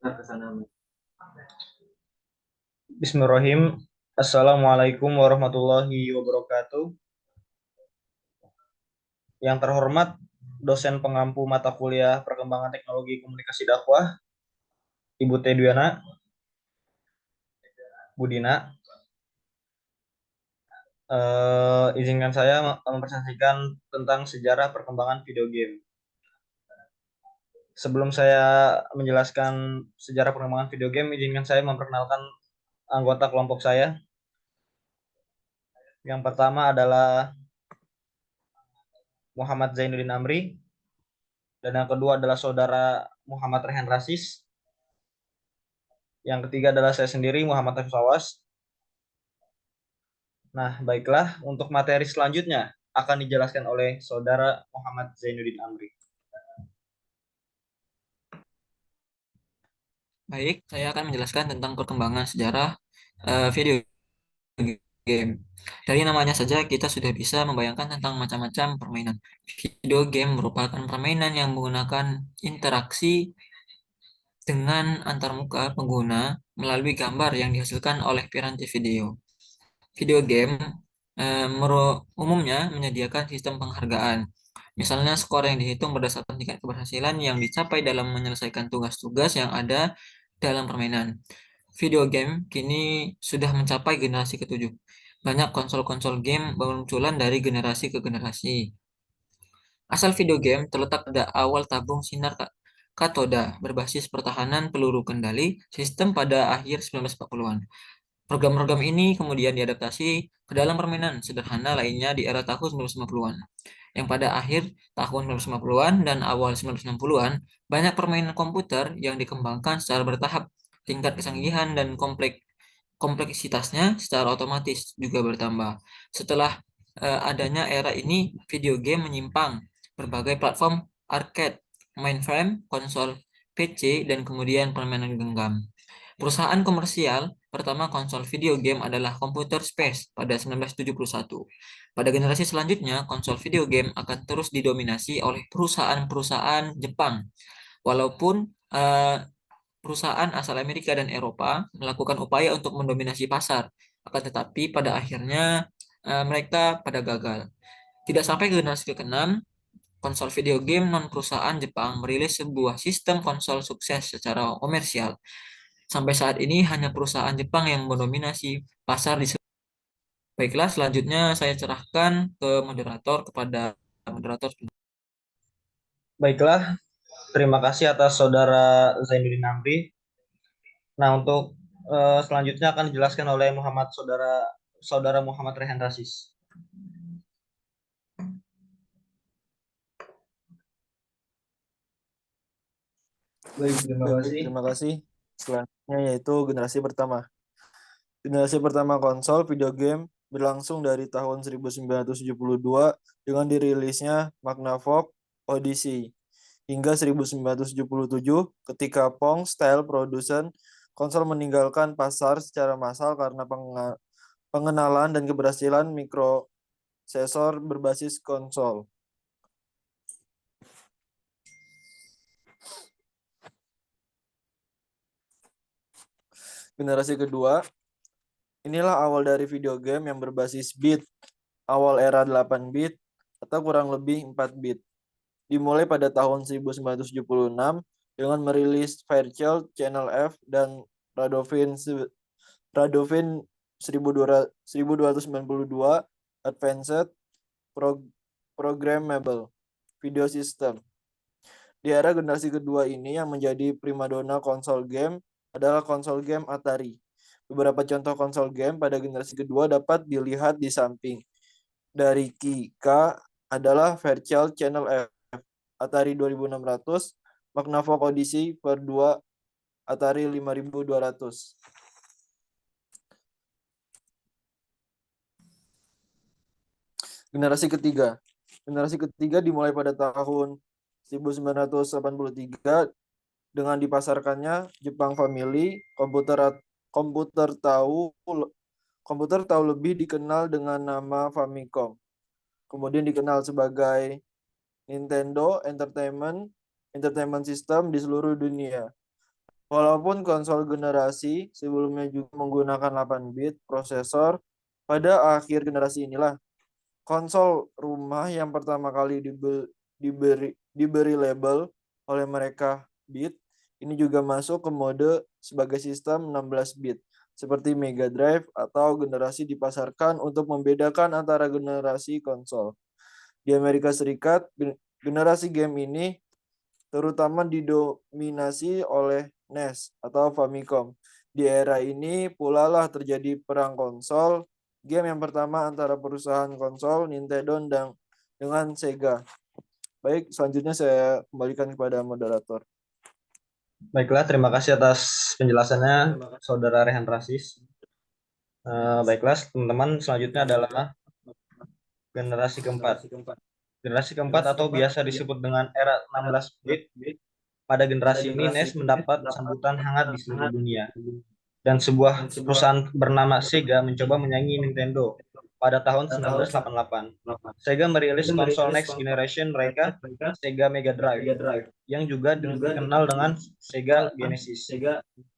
Bismillahirrahmanirrahim. Assalamualaikum warahmatullahi wabarakatuh. Yang terhormat dosen pengampu mata kuliah Perkembangan Teknologi Komunikasi Dakwah, Ibu Tedwiana Budina. Izinkan saya mempresentasikan tentang sejarah perkembangan video game. Sebelum saya menjelaskan sejarah perkembangan video game, izinkan saya memperkenalkan anggota kelompok saya. Yang pertama adalah Muhammad Zainuddin Amri, dan yang kedua adalah saudara Muhammad Rehan Rasis. Yang ketiga adalah saya sendiri, Muhammad Hafiz Awas. Nah, baiklah, untuk materi selanjutnya akan dijelaskan oleh saudara Muhammad Zainuddin Amri. Baik, saya akan menjelaskan tentang perkembangan sejarah video game. Dari namanya saja kita sudah bisa membayangkan tentang macam-macam permainan. Video game merupakan permainan yang menggunakan interaksi dengan antarmuka pengguna melalui gambar yang dihasilkan oleh piranti video. Video game umumnya menyediakan sistem penghargaan. Misalnya skor yang dihitung berdasarkan tingkat keberhasilan yang dicapai dalam menyelesaikan tugas-tugas yang ada dalam permainan. Video game kini sudah mencapai generasi ketujuh. Banyak konsol-konsol game bermunculan dari generasi ke generasi. Asal video game terletak pada awal tabung sinar katoda berbasis pertahanan peluru kendali sistem pada akhir 1940-an. Program-program ini kemudian diadaptasi ke dalam permainan sederhana lainnya di era tahun 1950-an. Yang pada akhir tahun 1950-an dan awal 1960-an, banyak permainan komputer yang dikembangkan secara bertahap. Tingkat kesanggihan dan kompleksitasnya secara otomatis juga bertambah. Setelah adanya era ini, video game menyimpang berbagai platform arcade, mainframe, konsol PC, dan kemudian permainan genggam. Perusahaan komersial pertama konsol video game adalah Computer Space pada 1971. Pada generasi selanjutnya, konsol video game akan terus didominasi oleh perusahaan-perusahaan Jepang. Walaupun perusahaan asal Amerika dan Eropa melakukan upaya untuk mendominasi pasar, akan tetapi pada akhirnya mereka pada gagal. Tidak sampai ke generasi ke-6, konsol video game non perusahaan Jepang merilis sebuah sistem konsol sukses secara komersial. Sampai saat ini hanya perusahaan Jepang yang mendominasi pasar di. Baiklah, selanjutnya saya cerahkan ke moderator kepada moderator. Baiklah, terima kasih atas saudara Zainuddin Amri. Nah, untuk selanjutnya akan dijelaskan oleh saudara Muhammad Rehan Rasis. Baik, terima Baik, kasih. terima kasih. Selanjutnya yaitu generasi pertama. Generasi pertama konsol video game berlangsung dari tahun 1972 dengan dirilisnya Magnavox Odyssey hingga 1977 ketika Pong Style Production konsol meninggalkan pasar secara massal karena pengenalan dan keberhasilan mikrosesor berbasis konsol. Generasi kedua, inilah awal dari video game yang berbasis bit, awal era 8 bit atau kurang lebih 4 bit. Dimulai pada tahun 1976 dengan merilis Fairchild Channel F dan Radovin 1292 Advanced Programmable Video System. Di era generasi kedua ini yang menjadi primadona konsol game adalah konsol game Atari. Beberapa contoh konsol game pada generasi kedua dapat dilihat di samping. Dari K adalah Fairchild Channel F, Atari 2600, Magnavox Odyssey per 2, Atari 5200. Generasi ketiga. Generasi ketiga dimulai pada tahun 1983 dengan dipasarkannya Jepang Family komputer tahu lebih dikenal dengan nama Famicom. Kemudian dikenal sebagai Nintendo Entertainment System di seluruh dunia. Walaupun konsol generasi sebelumnya juga menggunakan 8 bit prosesor, pada akhir generasi inilah konsol rumah yang pertama kali diberi label oleh mereka bit, ini juga masuk ke mode sebagai sistem 16 bit, seperti Mega Drive atau generasi dipasarkan untuk membedakan antara generasi konsol. Di Amerika Serikat, generasi game ini terutama didominasi oleh NES atau Famicom. Di era ini pula lah terjadi perang konsol, game yang pertama antara perusahaan konsol Nintendo dan dengan Sega. Baik, selanjutnya saya kembalikan kepada moderator. Baiklah, terima kasih atas penjelasannya, Saudara Rehan Rasis. Baiklah, teman-teman, selanjutnya adalah generasi keempat. Generasi keempat atau biasa disebut dengan era 16 bit. Pada generasi ini, NES mendapat sambutan hangat di seluruh dunia. Dan sebuah perusahaan bernama Sega mencoba menyaingi Nintendo pada tahun 1988. Sega merilis konsol Next Generation mereka, Sega Mega Drive, yang juga dikenal dengan Sega Genesis.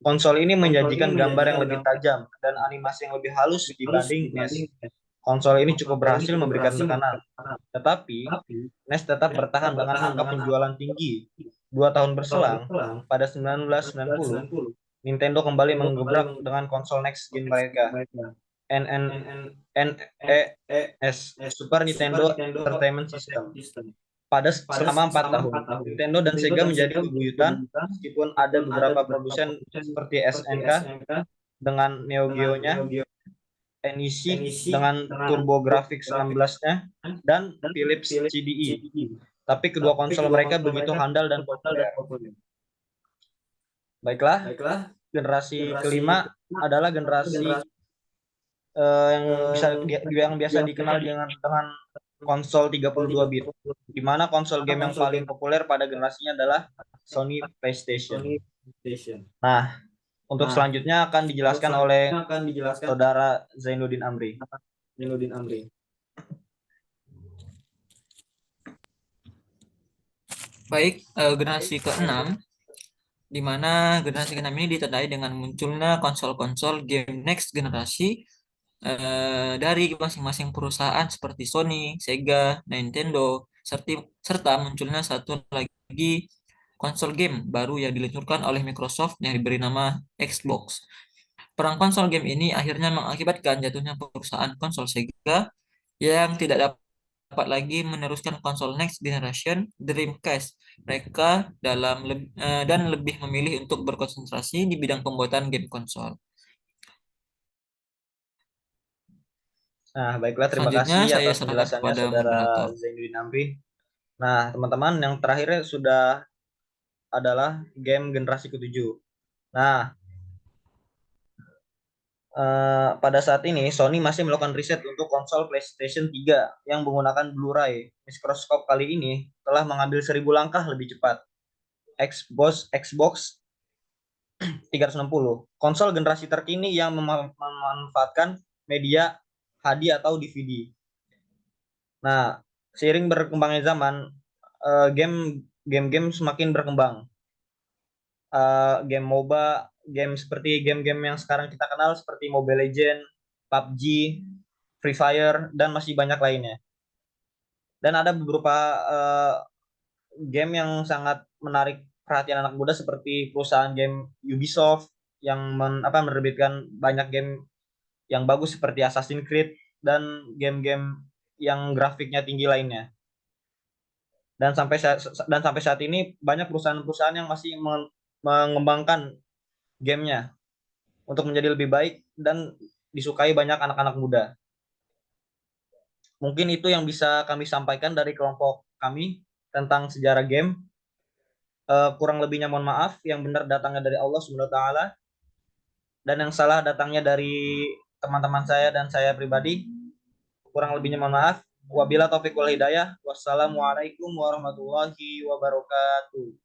Konsol ini menyajikan gambar yang lebih tajam dan animasi yang lebih halus dibanding NES. Konsol ini cukup berhasil memberikan tekanan, tetapi NES tetap bertahan dengan angka penjualan tinggi. 2 tahun berselang, pada 1990, Nintendo kembali menggebrak dengan konsol next gen mereka, NES, Super Nintendo Entertainment System. Selama 4 tahun, Nintendo dan Sega menjadi bebuyutan, meskipun ada beberapa produsen seperti SNK dengan Neo Geo-nya, NEC dengan TurboGrafx 16-nya, dan Philips CDI. Tapi kedua konsol mereka begitu handal dan populer. Baiklah, generasi kelima adalah generasi yang biasa dikenal dengan konsol 32 bit, di mana konsol game yang paling populer pada generasinya adalah Sony PlayStation. Nah, untuk selanjutnya akan dijelaskan oleh Saudara Zainuddin Amri. Baik, generasi ke-6, di mana generasi ke-6 ini ditandai dengan munculnya konsol-konsol game next generasi dari masing-masing perusahaan seperti Sony, Sega, Nintendo, serta munculnya satu lagi konsol game baru yang diluncurkan oleh Microsoft yang diberi nama Xbox. Perang konsol game ini akhirnya mengakibatkan jatuhnya perusahaan konsol Sega yang tidak dapat lagi meneruskan konsol next generation Dreamcast. Mereka dan lebih memilih untuk berkonsentrasi di bidang pembuatan game konsol. Nah, baiklah, terima Selanjutnya kasih saya atas serahkan penjelasannya kepada Saudara moderator. Zainuddin Amri. Nah, teman-teman, yang terakhir sudah adalah game generasi ke-7. Nah, pada saat ini Sony masih melakukan riset untuk konsol PlayStation 3 yang menggunakan Blu-ray. Mikroskop kali ini telah mengambil 1000 langkah lebih cepat. Xbox 360, konsol generasi terkini yang memanfaatkan media HD atau DVD. Nah, seiring berkembangnya zaman, game-game semakin berkembang. Game MOBA, game seperti game-game yang sekarang kita kenal seperti Mobile Legends, PUBG, Free Fire, dan masih banyak lainnya. Dan ada beberapa game yang sangat menarik perhatian anak muda seperti perusahaan game Ubisoft yang menerbitkan banyak game yang bagus seperti Assassin's Creed dan game-game yang grafiknya tinggi lainnya. Dan sampai saat ini banyak perusahaan-perusahaan yang masih mengembangkan gamenya untuk menjadi lebih baik dan disukai banyak anak-anak muda. Mungkin itu yang bisa kami sampaikan dari kelompok kami tentang sejarah game. Kurang lebihnya mohon maaf, yang benar datangnya dari Allah Subhanahu wa taala dan yang salah datangnya dari teman-teman saya dan saya pribadi. Kurang lebihnya mohon maaf. Wabila taufiq wal hidayah. Wassalamualaikum warahmatullahi wabarakatuh.